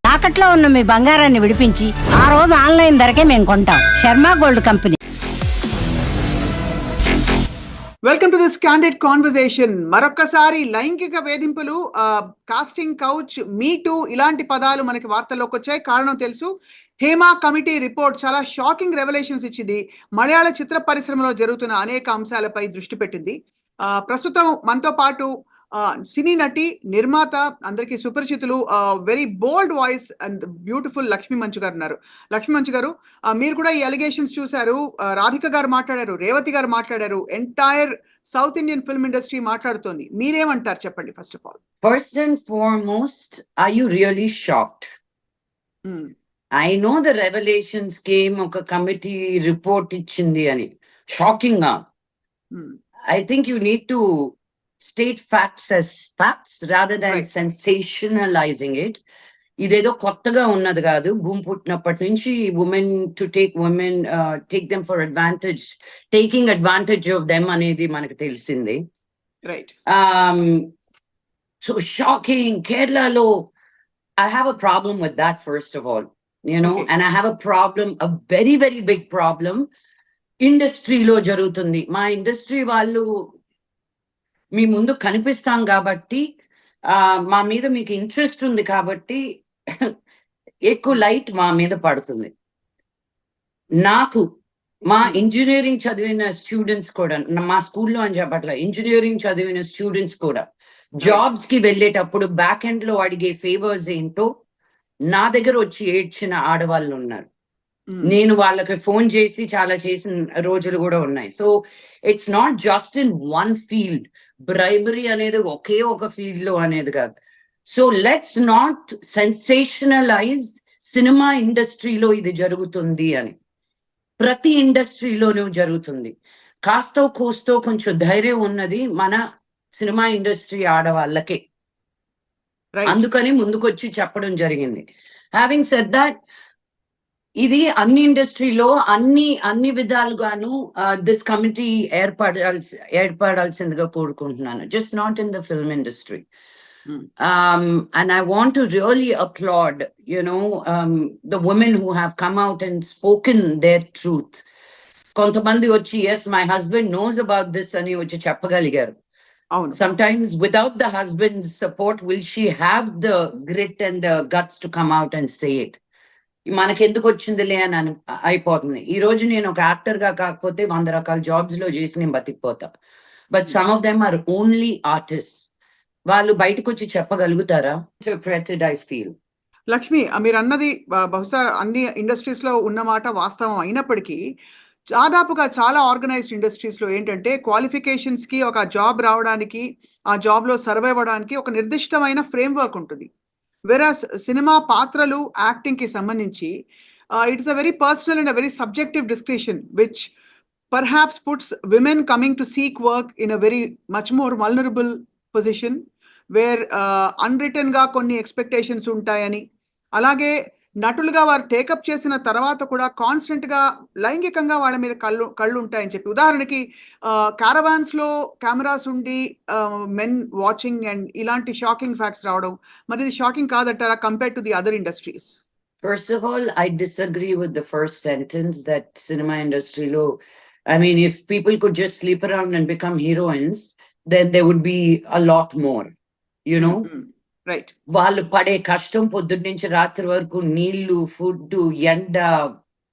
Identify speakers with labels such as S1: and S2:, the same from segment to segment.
S1: తాకట్లో ఉన్న మీ బంగారాన్ని విడిపించి ఆ రోజు ఆన్లైన్ ధరకే మేము కొంటాం. Sharma gold company.
S2: Welcome to this candid conversation. మరొక్కసారి లైంగిక వేధింపులు, కాస్టింగ్ కౌచ్, మీ టూ ఇలాంటి పదాలు మనకి వార్తల్లోకి వచ్చాయి. కారణం తెలుసు. హేమా కమిటీ రిపోర్ట్ చాలా షాకింగ్ రెవల్యూషన్స్ ఇచ్చింది. మలయాళ చిత్ర పరిశ్రమలో జరుగుతున్న అనేక అంశాలపై దృష్టి పెట్టింది. ప్రస్తుతం మనతో పాటు సినీ నటి, నిర్మాత, అందరికీ సుపరిచితులు, very bold voice and beautiful Lakshmi Manchu గారు ఉన్నారు. లక్ష్మీ మంచు గారు, మీరు కూడా ఈ అలిగేషన్స్ చూశారు. రాధిక గారు మాట్లాడారు, రేవతి గారు మాట్లాడారు, entire south Indian film industry మాట్లాడుతోంది. మీరేమంటారు చెప్పండి? First of all,
S3: first and foremost, are you really shocked? I know the revelations came, ఒక కమిటీ రిపోర్ట్ ఇచ్చింది అని. షాకింగ్ గా. I think you need to state facts as facts rather than sensationalizing it. ఇదేదో కొత్తగా ఉన్నది కాదు. భూమి పుట్టినప్పటి నుంచి women to take women, take them for advantage, taking advantage of them అనేది మనకు తెలిసింది.
S2: రైట్.
S3: So shocking. కేరళలో I have a problem with that, first of all, you know. And I have a problem, a very, very big problem. ఇండస్ట్రీలో జరుగుతుంది. మా industry వాళ్ళు మీ ముందు కనిపిస్తాం కాబట్టి, మా మీద మీకు ఇంట్రెస్ట్ ఉంది కాబట్టి ఎక్కువ లైట్ మా మీద పడుతుంది. నాకు మా ఇంజనీరింగ్ చదివిన స్టూడెంట్స్ కూడా, మా స్కూల్లో అని చెప్పట్ల, ఇంజనీరింగ్ చదివిన స్టూడెంట్స్ కూడా జాబ్స్ కి వెళ్ళేటప్పుడు బ్యాక్ ఎండ్ లో అడిగే ఫేవర్స్ ఏంటో నా దగ్గర వచ్చి ఏడ్చిన ఆడవాళ్ళు ఉన్నారు. నేను వాళ్ళకి ఫోన్ చేసి చాలా చేసిన రోజులు కూడా ఉన్నాయి. So it's not just in one field. Bribery అనేది ఒకే ఒక ఫీల్డ్ లో అనేది కాదు. So let's not sensationalise cinema ఇండస్ట్రీలో ఇది జరుగుతుంది అని. ప్రతి ఇండస్ట్రీలోనూ జరుగుతుంది. కాస్తో కోస్తో కొంచెం ధైర్యం ఉన్నది మన సినిమా ఇండస్ట్రీ ఆడవాళ్ళకే. అందుకని ముందుకొచ్చి చెప్పడం జరిగింది. హ్యావింగ్ సెడ్ దట్, ఇది అన్ని ఇండస్ట్రీలో అన్ని విధాలుగాను దిస్ కమిటీ ఏర్పడాల్సిందిగా కోరుకుంటున్నాను. Just not in the film industry. And I want to really applaud, you know, the women who have come out and spoken their truth. కొంతమంది వచ్చి, yes, my husband knows about this అని వచ్చి చెప్పగలిగారు. Sometimes without the husband's support, will she have the grit and the guts to come out and say it? మనకెందుకు వచ్చిందిలే అని అయిపోతుంది. ఈ రోజు నేను ఒక యాక్టర్ గా కాకపోతే 100 రకాల జాబ్స్ లో చేసి నేను బతికిపోతా. But some of them are only artist. వాళ్ళు బయటకు వచ్చి చెప్పగలుగుతారా? I feel.
S2: లక్ష్మి, మీరు అన్నది బహుశా అన్ని ఇండస్ట్రీస్ లో ఉన్నమాట వాస్తవం అయినప్పటికీ, దాదాపుగా చాలా ఆర్గనైజ్డ్ ఇండస్ట్రీస్ లో ఏంటంటే, క్వాలిఫికేషన్స్ కి, ఒక జాబ్ రావడానికి, ఆ జాబ్ లో సర్వైవ్ అవ్వడానికి ఒక నిర్దిష్టమైన ఫ్రేమ్ వర్క్ ఉంటుంది. వెరాస్ సినిమా పాత్రలు, యాక్టింగ్ కి సంబంధించి it's a very personal and a very subjective description which perhaps puts women coming to seek work in a very much more vulnerable position, where unwritten గా కొన్ని expectations ఉంటాయని, అలాగే నటులుగా వారు take up చేసిన తర్వాత కూడా కాన్స్టెంట్ గా లైంగికంగా వాళ్ళ మీద కళ్ళు ఉంటాయని చెప్పి, ఉదాహరణకి క్యారవాన్స్ లో కెమెరాస్ ఉండి మెన్ వాచింగ్ అండ్ ఇలాంటి షాకింగ్ ఫ్యాక్ట్స్ రావడం, మరి ఇది షాకింగ్ కాదంటారా compare to the other industries?
S3: First of all, I disagree with the first sentence that cinema industry lo, I mean, if people could just sleep around and become heroines, then there would be a lot more, you know.
S2: Right.
S3: వాళ్ళు పడే కష్టం పొద్దున్న నుంచి రాత్రి వరకు, నీళ్లు, food, ఎండ,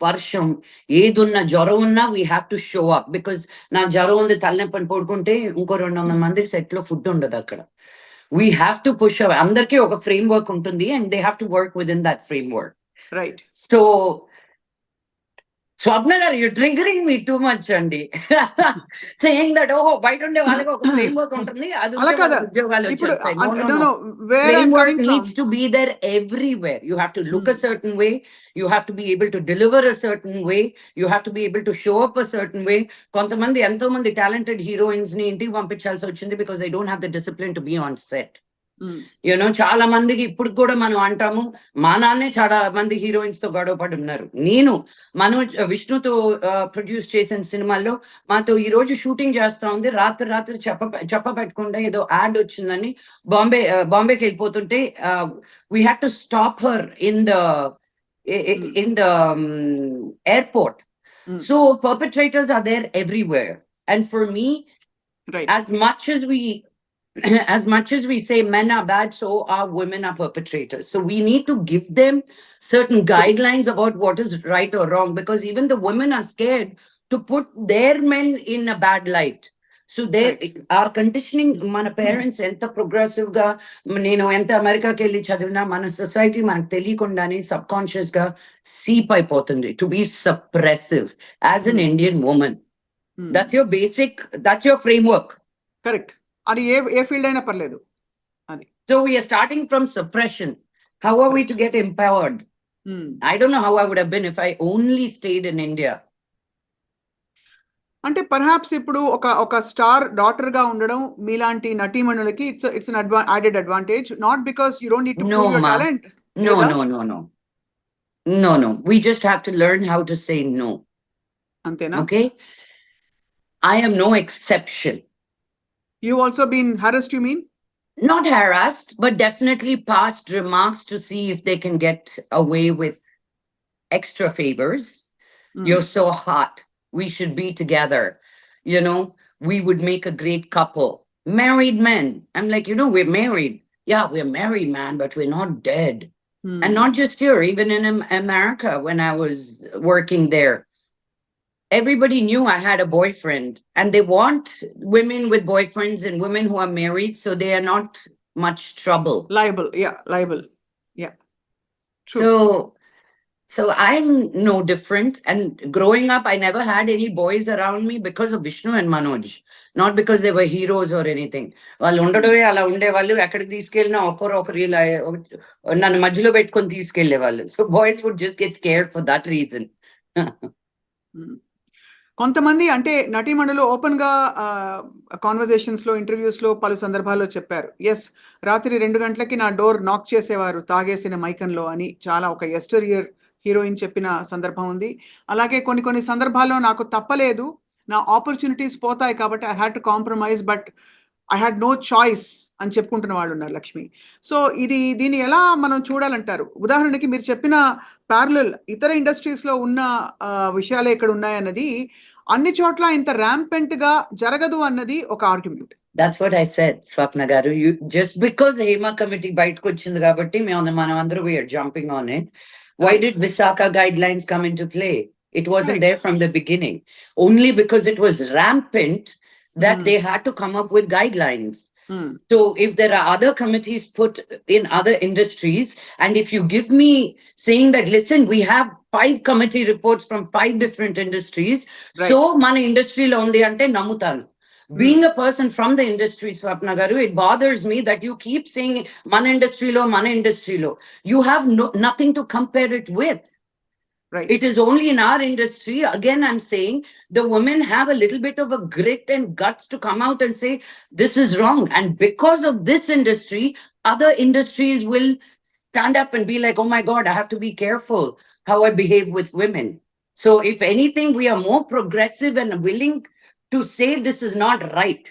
S3: వర్షం, ఏదున్నా, జ్వరం ఉన్నా we have to show up. Because నా జ్వరం ఉంది, తలనొప్పని పడుకుంటే ఇంకో 200 మందికి సెట్ లో ఫుడ్ ఉండదు అక్కడ. We have to push up. అందరికీ ఒక ఫ్రేమ్ వర్క్ ఉంటుంది and they have to work within that framework.
S2: Right.
S3: So Swapna గారు, you triggering me too much అండి. సేయింగ్ దట్ ఓహో బయట ఉండే వాళ్ళకి ఒక ఫ్రేమ్ వర్క్ ఉంటుంది, అది ఉద్యోగాలు వచ్చేస్తాయి. Frame work needs to be there everywhere. You have to look a certain way. You have to be able to deliver a certain way. You have to be able to show up a certain way. కొంతమంది, ఎంతో మంది talented heroines ని ఇంటికి పంపించాల్సి వచ్చింది because they don't have the discipline to be on set. చాలా మందికి ఇప్పుడు కూడా మనం అంటాము, మా నాన్నే చాలా మంది హీరోయిన్స్ తో గొడవ పడి ఉన్నారు. నేను విష్ణుతో ప్రొడ్యూస్ చేసిన సినిమాల్లో మాతో ఈ రోజు షూటింగ్ చేస్తా ఉంది, రాత్రి చెప్పబెట్టకుండా ఏదో యాడ్ వచ్చిందని బాంబేకి వెళ్ళిపోతుంటే we had to stop her in the airport. So perpetrators are there everywhere, and for me,
S2: right,
S3: as much as we say men are bad, so are women are perpetrators. So we need to give them certain guidelines about what is right or wrong, because even the women are scared to put their men in a bad light. So our conditioning, మన parents ఎంత progressive గా, నేను ఎంత అమెరికాకి వెళ్ళి చదివినా మన society మనకు తెలియకుండానే సబ్ కాన్షియస్ గా సీప్ అయిపోతుంది to be suppressive as an Indian women. That's your basic, that's your framework.
S2: Correct. అది ఏ ఫీల్డ్ అయినా పర్లేదు అది.
S3: So we are starting from suppression. How are we to get empowered? I don't know how I would have been if I only stayed in India.
S2: అంటే perhaps ఇప్పుడు ఒక star daughter గా ఉండడం మీలాంటి నటీమణులకి it's an added advantage, not because you don't need to prove your talent.
S3: No. We just have to learn how to say no.
S2: అంతేనా?
S3: Okay? I am no exception.
S2: You also been harassed, you mean?
S3: Not harassed, but definitely passed remarks to see if they can get away with extra favors. You're so hot, we should be together. We would make a great couple. Married men. I'm like, we're married. Yeah, we're married, man, but we're not dead. And not just here, even in America, when I was working there, everybody knew I had a boyfriend, and they want women with boyfriends and women who are married, so they are not much trouble.
S2: Liable. Yeah. True.
S3: So I'm no different. And growing up, I never had any boys around me because of Vishnu and Manoj, not because they were heroes or anything. వాళ్ళు ఉండడమే అలా ఉండేవాళ్ళు, ఎక్కడికి తీసుకెళ్ళినా ఒకరు ఇలా నన్ను మధ్యలో పెట్టుకొని తీసుకెళ్లేవాళ్ళు. So boys would just get scared for that reason.
S2: కొంతమంది అంటే నటీమణులు ఓపెన్ గా కాన్వర్సేషన్స్ లో, ఇంటర్వ్యూస్ లో పలు సందర్భాల్లో చెప్పారు, ఎస్ రాత్రి 2 గంటలకి నా డోర్ నాక్ చేసేవారు తాగేసిన మైకంలో అని చాలా ఒక ఎస్టరియర్ హీరోయిన్ చెప్పిన సందర్భం ఉంది. అలాగే కొన్ని సందర్భాల్లో నాకు తప్పలేదు, నా ఆపర్చునిటీస్ పోతాయి కాబట్టి I had to compromise, but I had no choice అని చెప్పుకుంటున్న వాళ్ళు ఉన్నారు లక్ష్మి. సో దీన్ని ఎలా మనం చూడాలంటారు? ఉదాహరణకి మీరు చెప్పిన ప్యారలల్ ఇతర ఇండస్ట్రీస్ లో ఉన్న విషయాలే ఇక్కడ ఉన్నాయన్నది అన్ని చోట్ల ఇంత ర్యాంపెంట్ గా జరగదు అన్నది ఒక argument.
S3: That's what I said, Swapna garu. Just because Hema committee బయటకు వచ్చింది కాబట్టి మనం అందరూ we are jumping on it. Why did Visakha guidelines come into play? It wasn't there from the beginning. Only because it was rampant that they had to come up with guidelines. So if there are other committees put in other industries, and if you give me saying that, listen, we have 5 committee reports from 5 different industries,
S2: right,
S3: so mana industry lo undi ante namutanu. Being a person from the industry, Swapna garu, it bothers me that you keep saying mana industry lo. You have nothing to compare it with.
S2: Right.
S3: It is only in our industry. Again, I'm saying the women have a little bit of a grit and guts to come out and say, this is wrong. And because of this industry, other industries will stand up and be like, oh my God, I have to be careful how I behave with women. So if anything, we are more progressive and willing to say this is not right.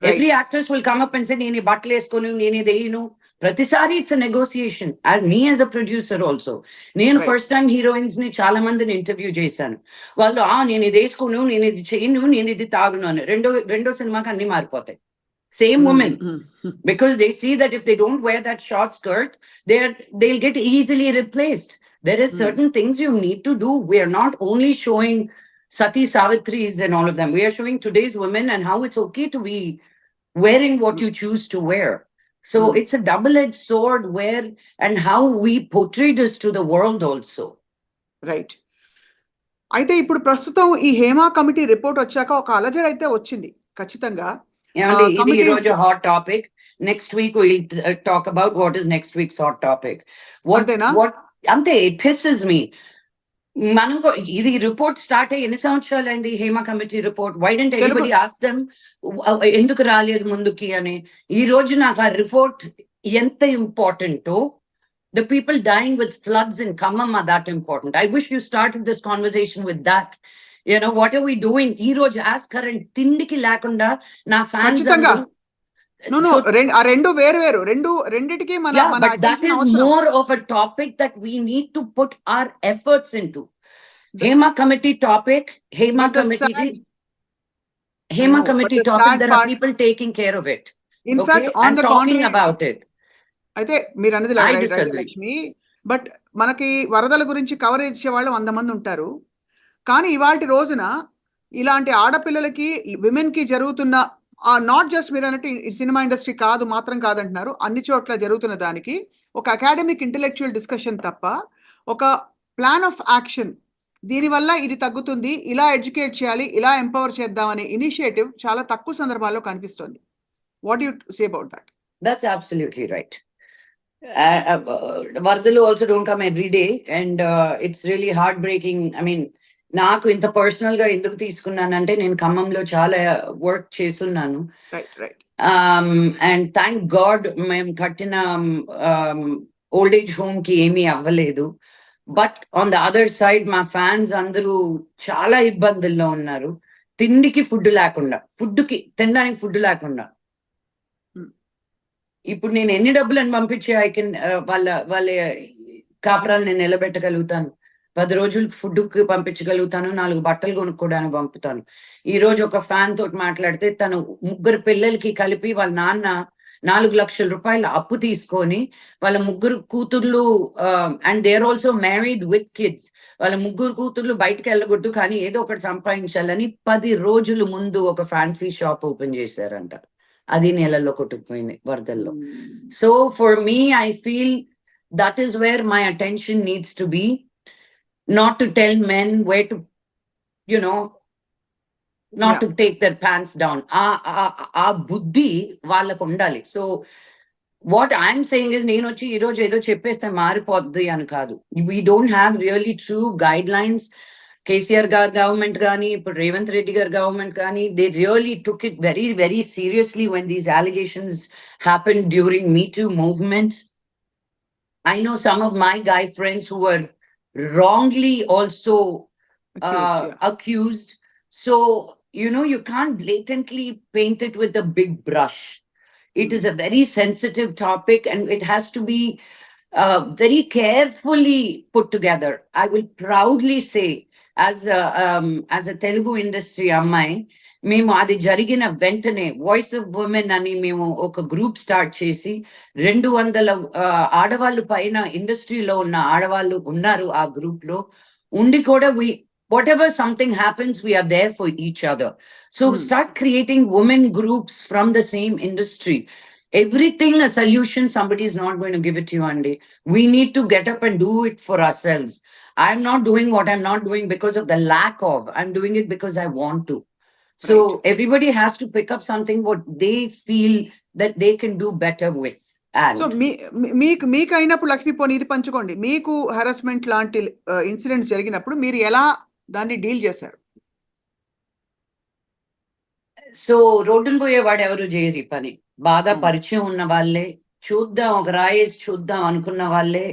S3: Every actress will come up and say, nene battle eskonu, nene deyinu. ప్రతిసారి it's a negotiation. Me as a producer also, నేను first time heroines ని చాలా మందిని interview చేశాను. వాళ్ళు నేను ఇది వేసుకోను, నేను ఇది చేయను, నేను ఇది తాగును అని రెండో సినిమాకి అన్ని మారిపోతాయి. Same women, because they see that if they don't wear that short skirt, they'll get easily replaced. There is certain things you need to do. We are not only showing Sati Savitris and all of them. We are showing today's women and how it's okay to be wearing what you choose to wear. So it's a double-edged sword where and how we portray this to the world also.
S2: Right. అయితే ఇప్పుడు ప్రస్తుతం ఈ Hema committee report వచ్చాక ఒక అలజడి అయితే వచ్చింది ఖచ్చితంగా.
S3: ఇది ఈరోజు hot topic. Next week we'll talk about what is next week's hot topic. అంతే, it pisses me. మనకు ఇది రిపోర్ట్ స్టార్ట్ అయ్యి ఎన్ని సంవత్సరాలు అయింది? Hema committee report. Why don't anybody ask them ఎందుకు రాలేదు ముందుకి అని? ఈ రోజు నాకు ఆ రిపోర్ట్ ఎంత important, the people dying with floods in Khammam are that important. I wish you started this conversation with that. You know, what are we doing? Ee roju as current tindiki lekunda na fans
S2: ఖచ్చితంగా. No,
S3: So,
S2: ఆ రెండు వేరు రెండిటికి మన
S3: yeah,
S2: మన
S3: but that
S2: attention
S3: is
S2: అవసరం.
S3: more of a topic that we need to put our efforts into. Hema committee topic, Hema
S2: But the
S3: committee,
S2: sad-
S3: Hema
S2: know, but
S3: committee
S2: the
S3: topic,
S2: sad
S3: there are
S2: part-
S3: people taking care of it.
S2: In
S3: Okay,
S2: fact, on
S3: and
S2: the
S3: talking
S2: contrary,
S3: about it.
S2: అయితే మీరు అన్నది
S3: I
S2: right
S3: disagree.
S2: Lakshmi, but మనకి వరదల గురించి coverage ఇచ్చే వాళ్ళు 100 మంది ఉంటారు. కానీ ఇవాళ రోజున ఇలాంటి ఆడపిల్లలకి విమెన్ కి జరుగుతున్న నాట్ జస్ట్ మీరు అన్నట్టు సినిమా ఇండస్ట్రీ కాదు మాత్రం కాదంటున్నారు, అన్ని చోట్ల జరుగుతున్న దానికి ఒక అకాడమిక్ ఇంటెలెక్చువల్ డిస్కషన్ తప్ప ఒక ప్లాన్ ఆఫ్ యాక్షన్, దీనివల్ల ఇది తగ్గుతుంది, ఇలా ఎడ్యుకేట్ చేయాలి, ఇలా ఎంపవర్ చేద్దాం అనే ఇనిషియేటివ్ చాలా తక్కువ సందర్భాల్లో కనిపిస్తుంది. What you say about that?
S3: That's absolutely right. Vardalu also don't come every day, and it's really heartbreaking. I mean, నాకు ఇంత పర్సనల్ గా ఎందుకు తీసుకున్నానంటే నేను ఖమ్మంలో చాలా వర్క్ చేస్తున్నాను.
S2: రైట్.
S3: అండ్ థ్యాంక్ గాడ్ మేము కట్టిన ఓల్డ్ ఏజ్ హోమ్ కి ఏమీ అవ్వలేదు. But on the other side మా ఫ్యాన్స్ అందరూ చాలా ఇబ్బందుల్లో ఉన్నారు. తిండికి ఫుడ్ లేకుండా, తినడానికి ఫుడ్ లేకుండా. ఇప్పుడు నేను ఎన్ని డబ్బులను పంపించి ఐ కెన్ వాళ్ళ కాపురాలు నేను నిలబెట్టగలుగుతాను. 10 రోజులు ఫుడ్ కి పంపించగలుగుతాను, 4 బట్టలు కొనుక్కోవడానికి పంపుతాను. ఈ రోజు ఒక ఫ్యాన్ తోటి మాట్లాడితే తను 3 పిల్లలకి కలిపి వాళ్ళ నాన్న 4 లక్షల రూపాయలు అప్పు తీసుకొని వాళ్ళ 3 కూతుర్లు, and they are also married with kids, వాళ్ళ 3 కూతుర్లు బయటకు వెళ్ళగొట్టు కానీ ఏదో ఒకటి సంపాదించాలని 10 రోజుల ముందు ఒక ఫ్యాన్సీ షాప్ ఓపెన్ చేశారంట. అది నెలలో కొట్టుకుపోయింది వరదల్లో. So for me I feel that is where my attention needs to be, not to tell men where to, you know, not to take their pants down. Aa buddhi vallaku undali. So what I'm saying is నేను వచ్చి ఈ రోజు ఏదో చెప్పేస్తే మారిపోద్ది అని కాదు. We don't have really true guidelines. KCR గారు గవర్నమెంట్ కానీ ఇప్పుడు రేవంత్ రెడ్డి గారు గవర్నమెంట్ కానీ they really took it very very seriously when these allegations happened during Me Too movement. I know some of my guy friends who were wrongly also accused. So, you know, you can't blatantly paint it with a big brush. It is a very sensitive topic and it has to be very carefully put together. I will proudly say, as a Telugu industry ammai, మేము అది జరిగిన వెంటనే voice of women అని మేము ఒక group start చేసి 200 ఆడవాళ్ళు పైన ఇండస్ట్రీలో ఉన్న ఆడవాళ్ళు ఉన్నారు ఆ గ్రూప్ లో ఉండి కూడా whatever something happens we are there for each other. So start creating women groups from the same industry. Everything a solution, somebody is not going to give it to you, Andy. We need to get up and do it for ourselves. I'm not doing what I'm not doing because of the lack of, I'm doing it because I want to. So everybody has to pick up something what they feel that they can do better with. And
S2: so మీకు అయినప్పుడు లక్ష్మీ పోనీ ఇది పంచుకోండి, మీకు harassment లాంటి incidents జరిగినప్పుడు మీరు ఎలా దాన్ని డీల్ చేశారు?
S3: సో రోడ్డును పోయేవాడు ఎవరు చేయరు ఈ పని. బాగా పరిచయం ఉన్న వాళ్ళే, చూద్దాం ఒక రాయేసి చూద్దాం అనుకున్న వాళ్ళే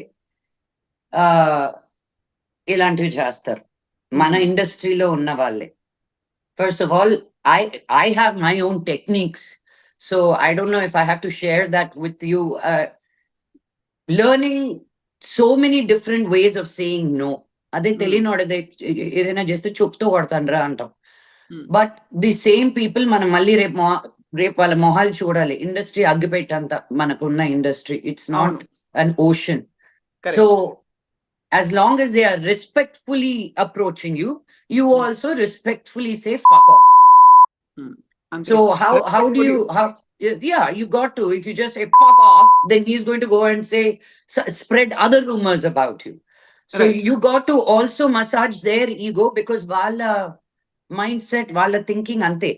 S3: ఇలాంటివి చేస్తారు. మన ఇండస్ట్రీలో ఉన్న వాళ్ళే. First of all, I have my own techniques. So I don't know if I have to share that with you. Learning so many different ways of saying no. Ade telinodade edaina jeste chupto kodtandra antam. But the same people mana malli rep wala mohal chodali. Industry aggipetanta manakunna industry. It's not an ocean. Correct. So as long as they are respectfully approaching you, you also respectfully say fuck off. So how do you, yeah, you got to, if you just say fuck off, then he's going to go and say, spread other rumors about you. So you got to also massage their ego because wala mindset, wala thinking ante.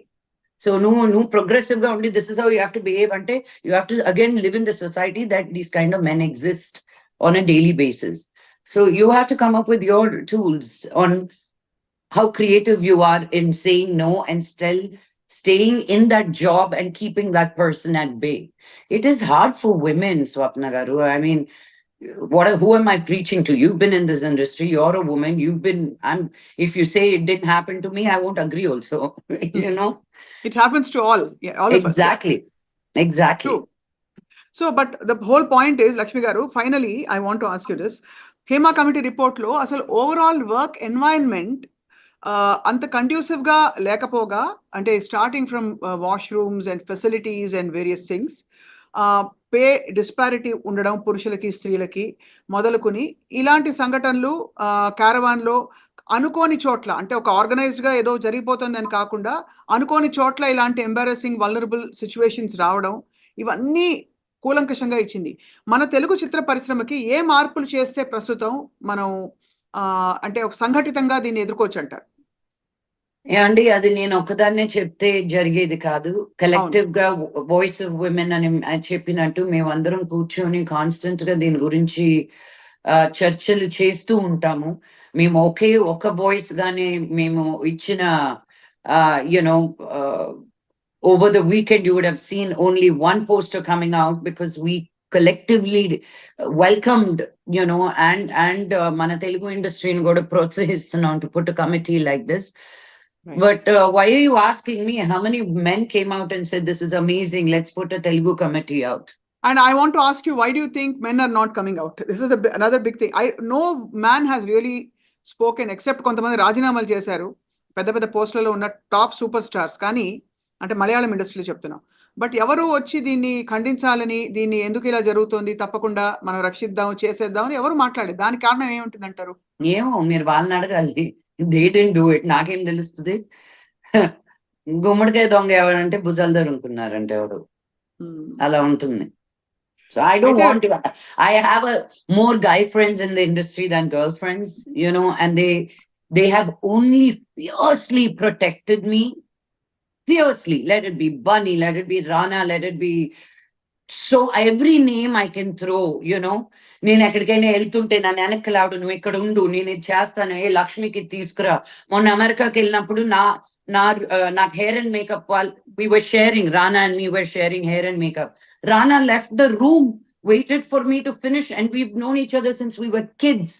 S3: So no progressive ga undi, this is how you have to behave ante. You have to again live in the society that these kind of men exist on a daily basis. So you have to come up with your tools on how creative you are in saying no and staying in that job and keeping that person at bay. It is hard for women, Swapna Garu. I mean, who am I preaching to? You've been in this industry, you're a woman, if you say it didn't happen to me, I won't agree also. You know?
S2: It happens to all, yeah, all of us.
S3: Exactly. Exactly.
S2: True. So, but the whole point is, Lakshmi Garu, finally, I want to ask you this. Hema Committee report lo, asal overall work environment అంత conducive గా లేకపోగా, అంటే starting from washrooms and facilities and various things, pay disparity ఉండడం పురుషులకి స్త్రీలకి మొదలుకొని ఇలాంటి సంఘటనలు క్యారవాన్లో అనుకోని చోట్ల, అంటే ఒక ఆర్గనైజ్డ్ గా ఏదో జరిగిపోతుందని కాకుండా అనుకోని చోట్ల ఇలాంటి ఎంబారసింగ్ వల్నరబుల్ సిచ్యువేషన్స్ రావడం, ఇవన్నీ కూలంకషంగా ఇచ్చింది. మన తెలుగు చిత్ర పరిశ్రమకి ఏ మార్పులు చేస్తే ప్రస్తుతం మనం అంటే ఒక సంఘటితంగా దీన్ని ఎదుర్కోవచ్చు అంటారు?
S3: ఏమండి, అది నేను ఒకదాన్నే చెప్తే జరిగేది కాదు. కలెక్టివ్ గా వాయిస్ ఆఫ్ విమెన్ అని చెప్పినట్టు మేమందరం కూర్చొని కాన్స్టెంట్ గా దీని గురించి చర్చలు చేస్తూ ఉంటాము. మేము ఒక వాయిస్ గానే మేము ఇచ్చిన you know over the weekend you would have seen only one poster coming out because we collectively welcomed, and mana Telugu industry in goda protsahistunam to put a committee like this. Right. But why are you asking me? How many men came out and said this is amazing, let's put a Telugu committee out?
S2: And I want to ask you, why do you think men are not coming out? This is another big thing. No man has really spoken except కొంతమంది రాజీనామాలు చేశారు పెద్ద పెద్ద పోస్టులలో ఉన్న top super stars, కానీ అంటే మలయాళం ఇండస్ట్రీలో చెప్తున్నాం. బట్ ఎవరు వచ్చి దీన్ని ఖండించాలని, దీన్ని ఎందుకు ఇలా జరుగుతుంది, తప్పకుండా మనం రక్షిద్దాం చేసేద్దామని ఎవరు మాట్లాడేది? దానికి కారణం ఏముంటుంది అంటారు?
S3: ఏమో మీరు వాళ్ళని అడగాలి. They didn't do it. నాకేం తెలుస్తుంది? గుమ్మడికాయ దొంగ ఎవరంటే భుజాలు దొరుకుతున్నారంటే ఎవరు, అలా ఉంటుంది. So I don't want to. I have more guy friends in the industry than girl friends, and they have only fiercely protected me. Fiercely. Let it be Bunny, let it be Rana, let it be so every name I can throw, నేను ఎక్కడికైనా వెళ్తుంటే నన్ను వెనక్కలాడు, నువ్వు ఇక్కడ ఉండు, నేను ఇది చేస్తాను, లక్ష్మికి తీసుకురా. మొన్న అమెరికాకి వెళ్ళినప్పుడు నాకు hair and makeup we were sharing, Rana and me were sharing hair and makeup. Rana left the room, waited for me to finish, and we've known each other since we were kids,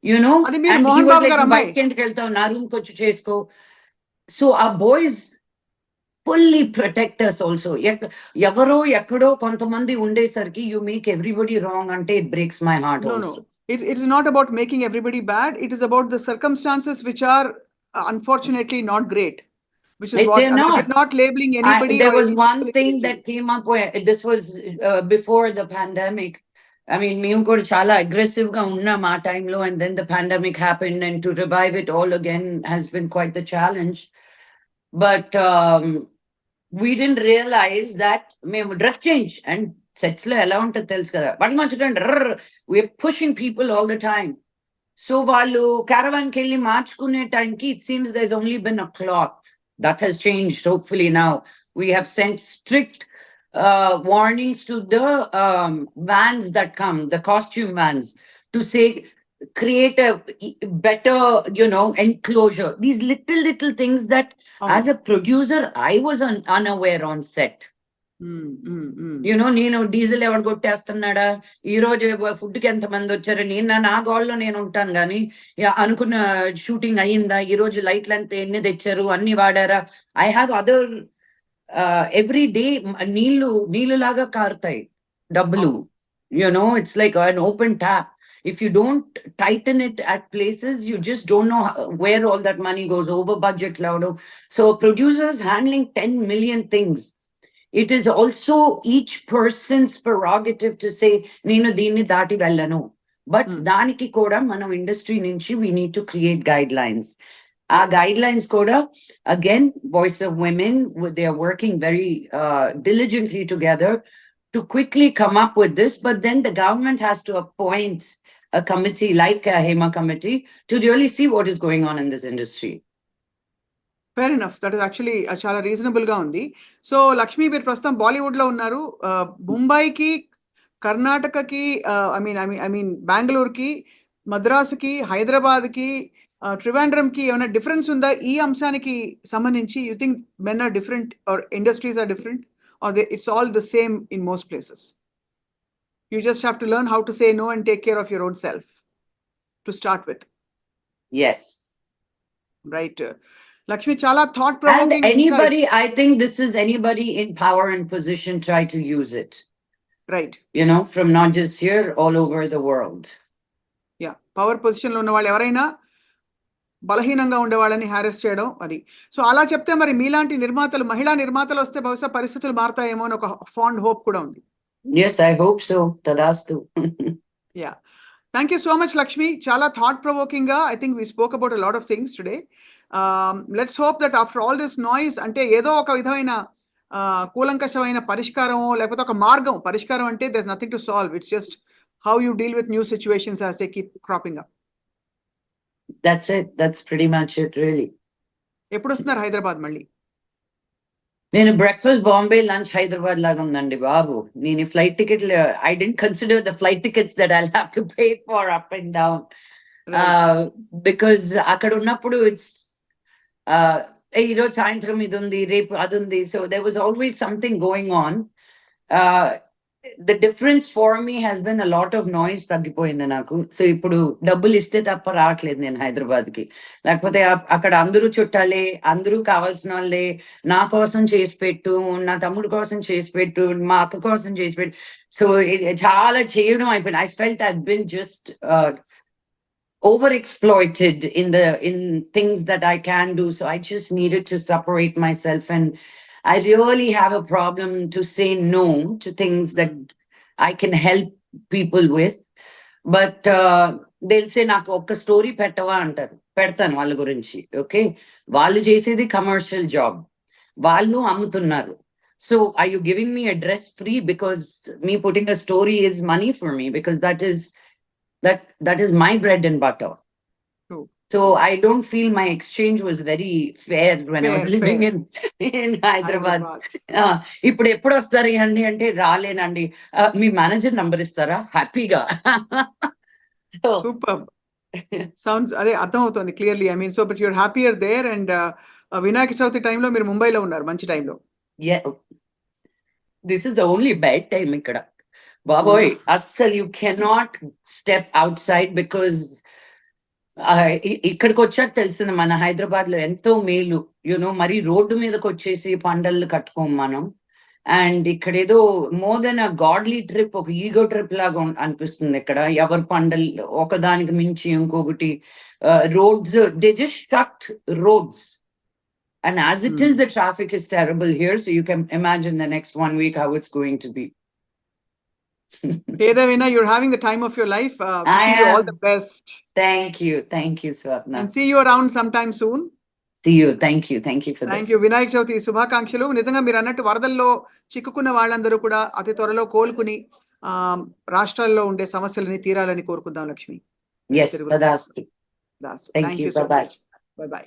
S2: and he was like, bike
S3: ఎందుకు వెళ్తావు, నా room కి వచ్చి చేసుకో. So our boys fully protect us also. ఎవరో ఎక్కడో కొంతమంది ఉండేసరికి you make everybody wrong అంటే it breaks my heart.
S2: No. It is not about making everybody bad. It is about the circumstances which are unfortunately not great. Which is what I'm not labeling anybody.
S3: There was one thing that came up where this was before the pandemic. I mean, మేము కూడా చాలా aggressive గా ఉన్నాం ఆ టైంలో, and then the pandemic happened, and to revive it all again has been quite the challenge. But we didn't realize that మేము dress change and sets లో ఎలా ఉంటుంది తెలుసు కదా, we're pushing people all the time. So వాళ్ళు caravan కి వెళ్ళి మార్చుకునే టైంకి it seems there's only been a cloth. That has changed, hopefully now. We have sent strict warnings to the vans that come, the costume vans, to say, create a better, enclosure. These little things that as a producer, I was unaware on set. నేను diesel ఎవరు కొట్టేస్తున్నాడా, ఈ రోజు food కి ఎంత మంది వచ్చారు, నేను నా గోల్లో నేను ఉంటాను కానీ అనుకున్న షూటింగ్ అయ్యిందా, ఈ రోజు లైట్లు ఎంత ఎన్ని తెచ్చారు, అన్ని వాడారా. I have other every day నీళ్లు లాగా కారుతాయి డబ్బులు. It's like an open tap. If you don't tighten it at places, you just don't know where all that money goes, over budget laudo. So producers handling 10 million things. It is also each person's prerogative to say, nenu deenni daati vellanu. But daniki koda manam industry nunchi we need to create guidelines. Our guidelines koda, again, Voice of Women, they are working very diligently together to quickly come up with this. But then the government has to appoint a committee like a Hema committee to really see what is going on in this industry.
S2: Fair enough. That is actually చాలా reasonable గా ఉంది. So Lakshmi, మీరు ప్రస్తుతం బాలీవుడ్ లో ఉన్నారు. ముంబైకి, కర్ణాటకకి, I mean బెంగళూరుకి, మద్రాసుకి, హైదరాబాద్కి ట్రివాండ్రంకి ఏమైనా డిఫరెన్స్ ఉందా ఈ అంశానికి సంబంధించి? You think men are different or industries are different or it's all the same in most places? You just have to learn how to say no and take care of your own self to start with.
S3: Yes.
S2: Right. Lakshmi, chala
S3: And
S2: thought-provoking
S3: anybody,
S2: insights.
S3: I think this is anybody in power and position try to use it,
S2: Right.
S3: from not just here, all over the world.
S2: Yeah. Power పొజిషన్లో ఉన్న వాళ్ళు ఎవరైనా బలహీనంగా ఉండే వాళ్ళని హ్యారెస్ చేయడం అది. So అలా చెప్తే మరి మీలాంటి నిర్మాతలు, మహిళా నిర్మాతలు వస్తే బహుశా పరిస్థితులు మారుతాయేమో అని ఒక ఫాండ్ హోప్ కూడా ఉంది.
S3: Yes, I hope so. Tadastu.
S2: Yeah. Thank you so much, Lakshmi. Chala thought-provoking ga. I think we spoke about a lot of things today. Let's hope that after all this noise, ante ఏదో ఒక విధమైన కూలంకషమైన పరిష్కారమో లేకపోతే ఒక మార్గం, పరిష్కారం అంటే there's nothing to solve. It's just how you deal with new situations as they keep cropping up.
S3: That's it. That's pretty much it, really.
S2: ఎప్పుడు వస్తున్నారు హైదరాబాద్ మళ్ళీ?
S3: నేను బ్రేక్ఫాస్ట్ బాంబే, లంచ్ హైదరాబాద్ లాగా ఉందండి బాబు. నేను flight ticket, I don't consider the flight tickets that I have to pay for up and down, because అక్కడ ఉన్నప్పుడు ఇట్స్ ఈరోజు సాయంత్రం ఇది ఉంది, రేపు అది ఉంది. So there was always something going on. The difference for me has been a lot of noise తగ్గిపోయింది నాకు. సో ఇప్పుడు డబ్బులు ఇస్తే తప్ప రావట్లేదు నేను హైదరాబాద్ కి. లేకపోతే అక్కడ అందరూ చుట్టాలే, అందరూ కావాల్సిన వాళ్ళే. నా కోసం చేసి పెట్టు, నా తమ్ముడు కోసం చేసి పెట్టు, మా అక్క కోసం చేసి పెట్టు. సో చాలా చేయడం అయిపోయింది. I felt I been just overexploited in things that I can do. So I just needed to separate myself, and I really have a problem to say no to things that I can help people with. But they'll say, నాకు ఒక story పెట్టవా అంటారు. పెడతాను వాళ్ళ గురించి. Okay, వాళ్ళు చేసేది commercial job, వాళ్ళు అమ్ముతున్నారు. So are you giving me a dress free because me putting a story is money for me? Because that is my bread and butter.
S2: True.
S3: So I don't feel my exchange was very fair when I was living in Hyderabad. ఇప్పుడు ఎప్పుడు వస్తారు అండి అంటే రాలేనండి. మీ manager number ఇస్తారా? హ్యాపీగా.
S2: Super. Sounds అదే అర్థం అవుతుంది clearly. I mean so but your happier there. And Vinayaka Chavithi టైంలో మీరు ముంబైలో ఉన్నారు, మంచి టైంలో.
S3: This is the only bad time ఇక్కడ బాబోయ్. అస్సలు you cannot step out side because ఇక్కడికి వచ్చాక తెలిసింది మన హైదరాబాద్ లో ఎంతో మేలు. మరి రోడ్డు మీదకి వచ్చేసి పండళ్ళు కట్టుకోం మనం. అండ్ ఇక్కడ ఏదో మోర్ దెన్ అ గాడ్లీ ట్రిప్, ఒక ఈగో ట్రిప్ లాగా అనిపిస్తుంది ఇక్కడ. ఎవరి పండలు ఒకదానికి మించి ఇంకొకటి. Roads, they just shut roads. And as it is, the traffic is terrible here. So you can imagine the next 1 week how it's going to be.
S2: Vedavina, you're having the time of your life. Wishing you all the best.
S3: Thank you, Swapna.
S2: And see you around sometime soon.
S3: See you. Thank you for this.
S2: Thank you. Vinayaka Chavithi శుభాకాంక్షలు. నిజంగా మీరు అన్నట్టు వరదల్లో చిక్కుకున్న వాళ్ళందరూ కూడా అతి త్వరలో కోలుకుని రాష్ట్రాల్లో ఉండే సమస్యలని తీరాలని కోరుకుందాం Lakshmi.
S3: Yes, Tadastu.
S2: Thank you so much. Bye bye.